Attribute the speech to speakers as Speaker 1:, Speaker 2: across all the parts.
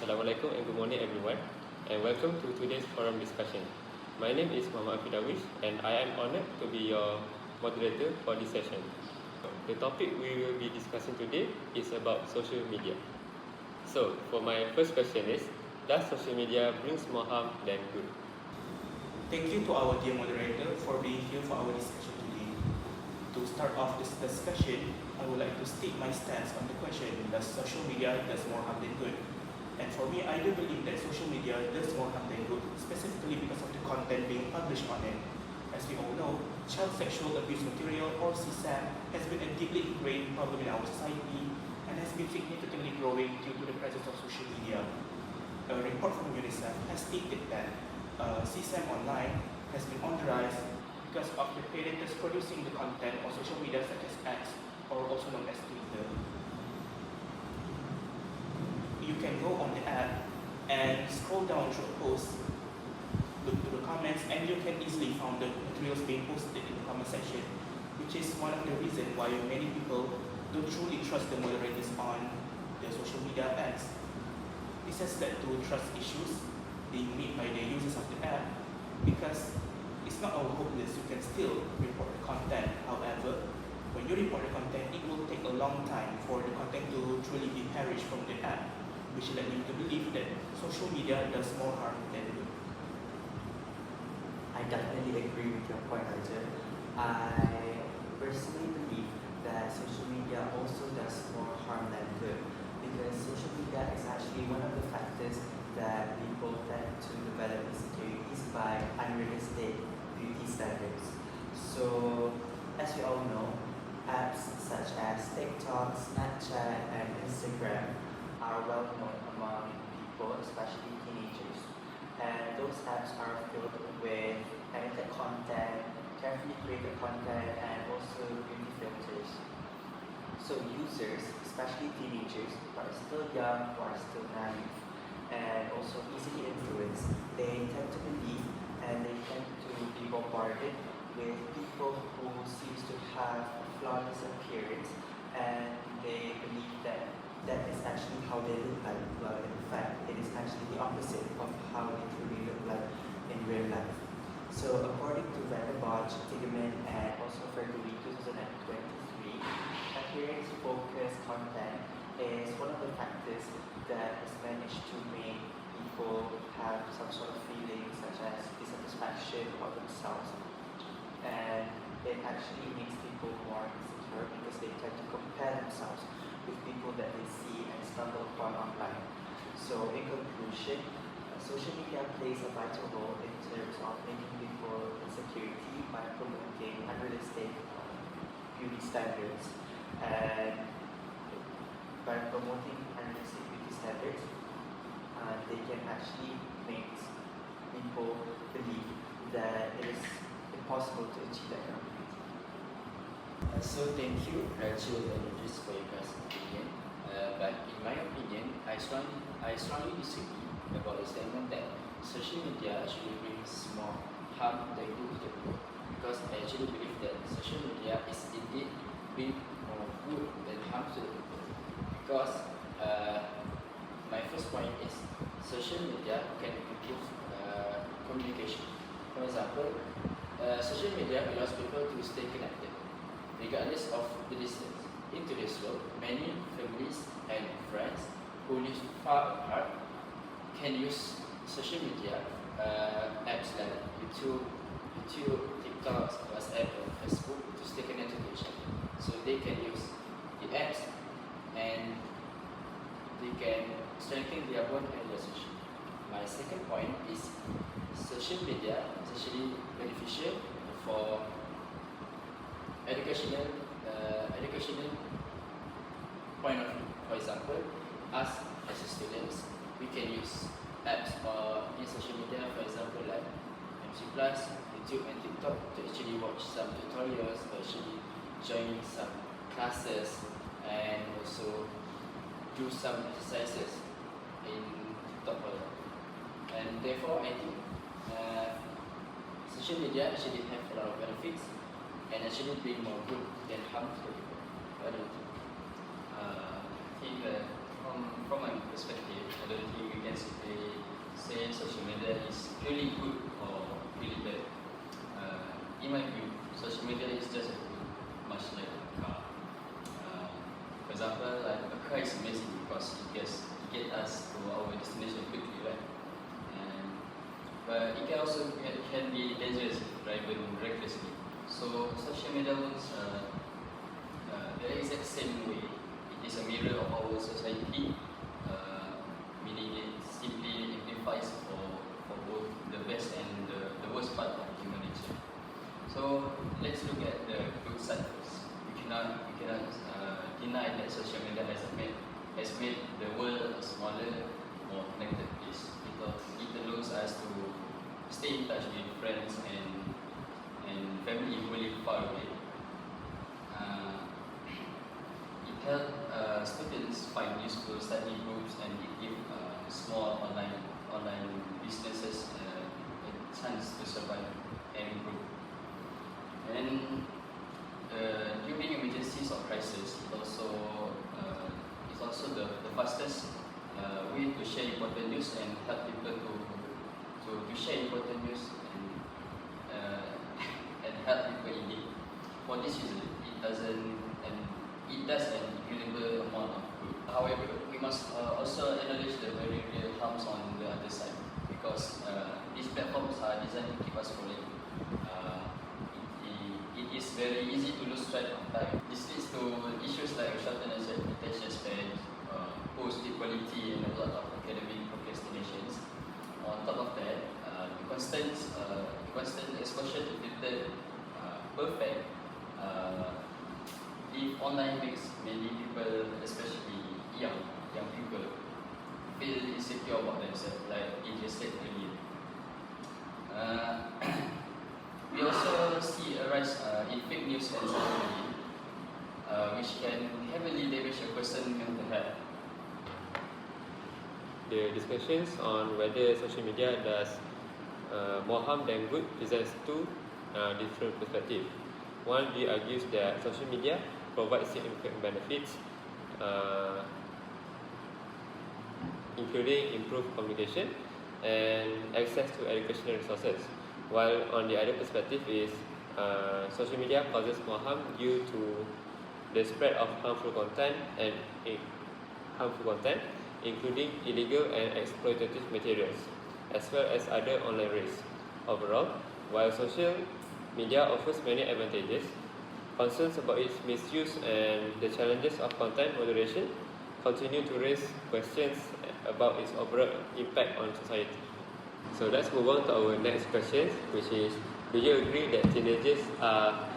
Speaker 1: Assalamualaikum and good morning everyone, and welcome to today's forum discussion. My name is Muhammad Afidawish and I am honored to be your moderator for this session. The topic we will be discussing today is about social media. So, for my first question is, does social media brings more harm than good?
Speaker 2: Thank you to our dear moderator for being here for our discussion today. To start off this discussion, I would like to state my stance on the question, does social media does more harm than good? And for me, I do believe that social media does more harm than good, specifically because of the content being published on it. As we all know, child sexual abuse material, or CSAM, has been a deeply ingrained problem in our society and has been significantly growing due to the presence of social media. A report from UNICEF has stated that CSAM online has been on the rise because of the predators producing the content on social media such as X, or also known as Twitter. You can go on the app and scroll down through a post, look through the comments, and you can easily find the materials being posted in the comment section, which is one of the reasons why many people don't truly trust the moderators on the social media apps. This has led to trust issues being made by the users of the app, because it's not all hopeless. You can still report the content. However, when you report the content, it will take a long time for the content to truly be perished from the app, which led me to believe that social media does more harm than good.
Speaker 3: I definitely agree with your point, Arjun. I personally believe that social media also does more harm than good, because social media is actually one of the factors that people tend to develop insecurities by unrealistic beauty standards. So, as we all know, apps such as TikTok, Snapchat, and Instagram are well known among people, especially teenagers. And those apps are filled with edited content, carefully created content, and also beauty filters. So users, especially teenagers who are still young, who are still naive, and also easily influenced, they tend to believe and they tend to be bombarded with people who seems to have a flawless appearance, and they believe that that is actually how they look like. Well, in fact, it is actually the opposite of how they truly look like in real life. So according to Vanderbosch, Tigeman, and also Fergui 2023, appearance-focused content is one of the factors that has managed to make people have some sort of feeling such as dissatisfaction about themselves, and it actually makes people more insecure because they tend to compare themselves with people that they see and stumble upon online. So in conclusion, social media plays a vital role in terms of making people insecurity by promoting unrealistic beauty standards, and by promoting unrealistic beauty standards, they can actually make people believe that it is impossible to achieve that kind of beauty.
Speaker 4: So thank you, Rachel and Idris, for your guys' opinion. But in my opinion, I strongly disagree about the statement that social media actually brings more harm than good to the people. Because I actually believe that social media is indeed bring more good than harm to the people. Because my first point is social media can improve communication. For example, social media allows people to stay connected, regardless of the distance. In today's world, many families and friends who live far apart can use social media apps like YouTube, TikTok, WhatsApp, and Facebook to stay connected to each other. So they can use the apps and they can strengthen their bond and relationship. My second point is social media is actually beneficial for educational point of view. For example, us as students, we can use apps or in social media, for example, like MC Plus, YouTube, and TikTok to actually watch some tutorials, or actually join some classes, and also do some exercises in TikTok. And therefore, I think social media actually have a lot of benefits and actually bring more good than harm to people. What do you think?
Speaker 5: I think that from my perspective, I
Speaker 4: majority, we can say social media is purely good or purely bad. In my view, social media is just a tool, much like a car. For example, like a car is amazing because it get us to our destination quickly, right? But it can also can be dangerous if driven recklessly. So social media works the exact same way. It is a mirror of our society, meaning it simply amplifies for both the best and the worst part of human nature. So let's look at the good side first. We cannot deny that social media has made the world a smaller, more connected place. It allows us to stay in touch with friends and family who live far away. It helps students find useful study groups, and it gives small online businesses a chance to survive and improve. And during emergencies or crisis, it's also the fastest way to share important news and help people to share important news and help people in need. For this reason, it does an incredible amount of good. However, we must also acknowledge the very real harms on the other side, because these platforms are designed to keep us scrolling. It is very easy to lose track of time. This leads to issues like shortened attention span, poor sleep quality, and a lot of academic procrastinations. On top of that, the constant exposure to filtered perfect live online makes many people, especially young people, feel insecure about themselves, like Adrian said earlier. We also see a rise in fake news and social media, which can heavily damage a person's mental health.
Speaker 1: The discussions on whether social media does more harm than good presents two different perspectives. One view argues that social media provides significant benefits, including improved communication and access to educational resources, while on the other perspective is social media causes more harm due to the spread of harmful content, including illegal and exploitative materials, as well as other online risks. Overall, while social media offers many advantages, concerns about its misuse and the challenges of content moderation continue to raise questions about its overall impact on society. So let's move on to our next question, which is, do you agree that teenagers are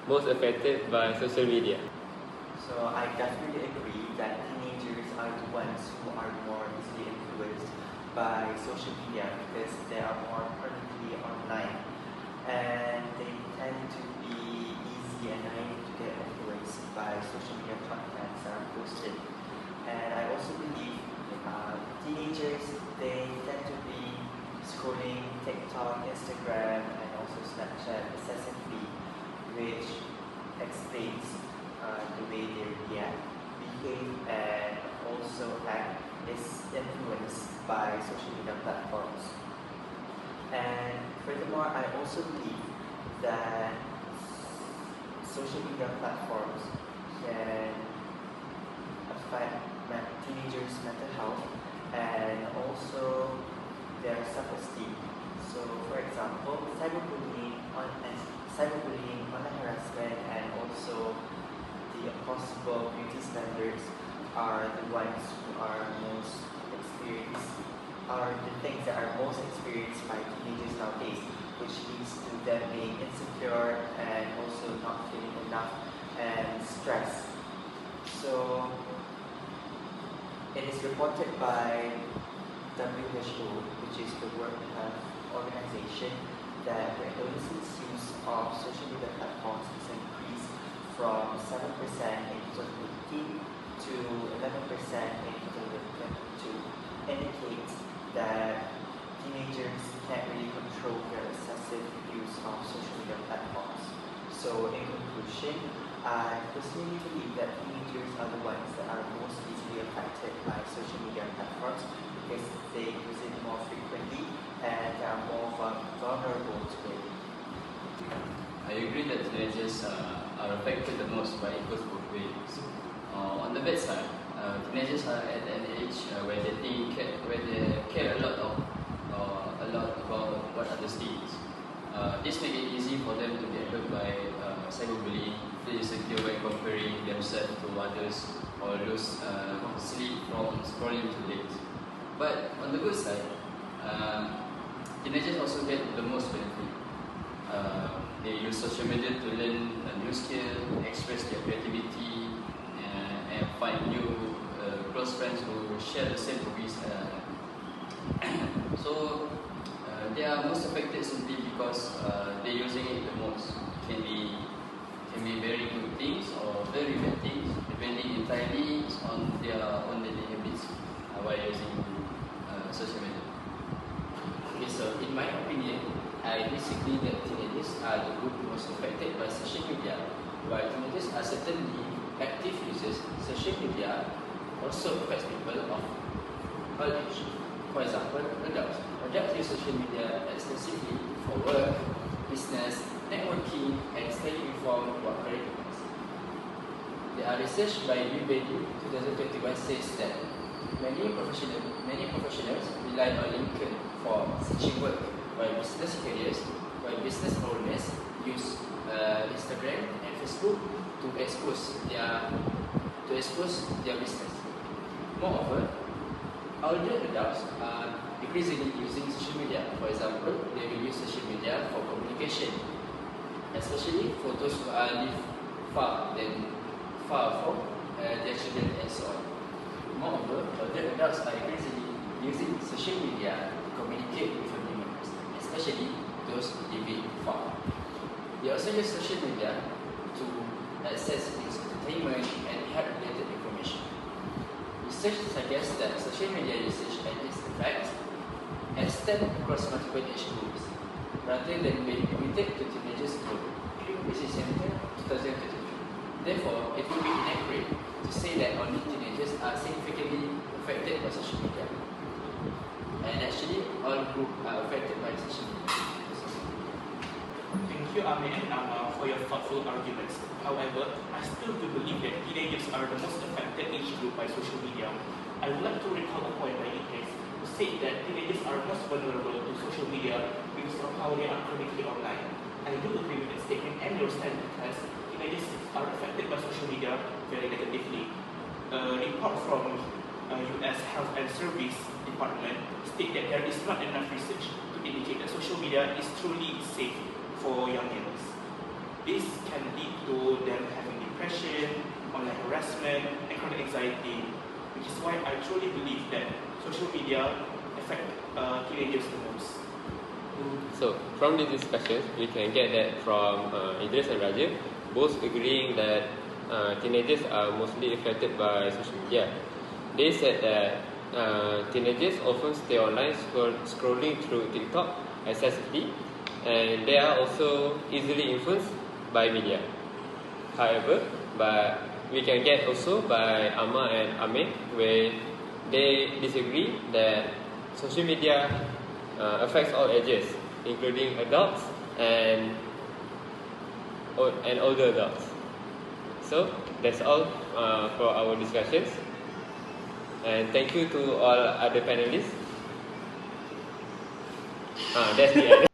Speaker 1: most affected by social media?
Speaker 3: So I definitely agree that teenagers are the ones who are more easily influenced by social media because they are more permanently online, and they tend to be easy and naive to get influenced by social media contents that are posted. And I also believe teenagers, they tend to be scrolling TikTok, Instagram, and also Snapchat excessively, which explains the way they react, behave, and also act is influenced by social media platforms. And furthermore, I also believe that social media platforms can affect teenagers' mental health and also their self-esteem. So, for example, cyberbullying, online harassment, and also the impossible beauty standards are the ones who are most experienced, are the things that are most experienced by teenagers nowadays, which leads to them being insecure and also not feeling enough and stressed. So it is reported by WHO, which is the World Health Organization, that the adolescents' use of social media platforms has increased from 7% in 2018 to 11% in 2022, indicates that teenagers can't really control their excessive use of social media platforms. So in conclusion, I personally believe that teenagers are the ones that are most easily affected by social media platforms
Speaker 4: I agree that teenagers are affected the most, but it goes both ways. On the bad side, teenagers are at an age where they care a lot about what others think. This makes it easy for them to get hurt by cyberbullying, feel insecure by comparing themselves to others, or lose sleep from scrolling too late. But on the good side, teenagers also get the most benefit. They use social media to learn a new skill, express their creativity, and find new close friends who share the same hobbies. So they are most affected simply because they're using it the most. Can be very good things or very bad things, depending entirely on their own daily habits while using social media. Okay, so in my opinion, I disagree that teenagers are the group most affected by social media. While teenagers are certainly active users, social media also affects people of all age. For example, adults. Adults use social media extensively for work, business, networking, and staying informed about current events. There are research by UBedu 2021 says that many professionals rely on LinkedIn for searching work, while business owners use Instagram and Facebook to expose their business. Moreover, older adults are increasingly using social media. For example, they will use social media for communication, especially for those who live far from their children and so on. Moreover, older adults are increasingly using social media to communicate with family members, especially those living far. They also use social media to access entertainment and health-related information. Research suggests that social media usage and its effects extend across multiple age groups, rather than being limited to teenagers alone. This is Center 2023. Therefore, it would be inaccurate to say that only teenagers are significantly affected by social media. And actually, all groups are affected by social media.
Speaker 2: Thank you, Amin and Amma, for your thoughtful arguments. However, I still do believe that teenagers are the most affected age group by social media. I would like to recall a point by Idris, who said that teenagers are most vulnerable to social media because of how they are currently online. I do agree with that statement and your stand because teenagers are affected by social media very negatively. A report from US Health and Service Department state that there is not enough research to indicate that social media is truly safe for young adults. This can lead to them having depression, online harassment, and chronic anxiety, which is why I truly believe that social media affect teenagers the most.
Speaker 1: So, from these discussions, we can get that from Idris and Rajiv, both agreeing that teenagers are mostly affected by social media. They said that teenagers often stay online scrolling through TikTok excessively, and they are also easily influenced by media. However, but we can get also by Amma and Amin, where they disagree that social media affects all ages, including adults and older adults. So that's all for our discussions, and thank you to all other panelists. That's the end.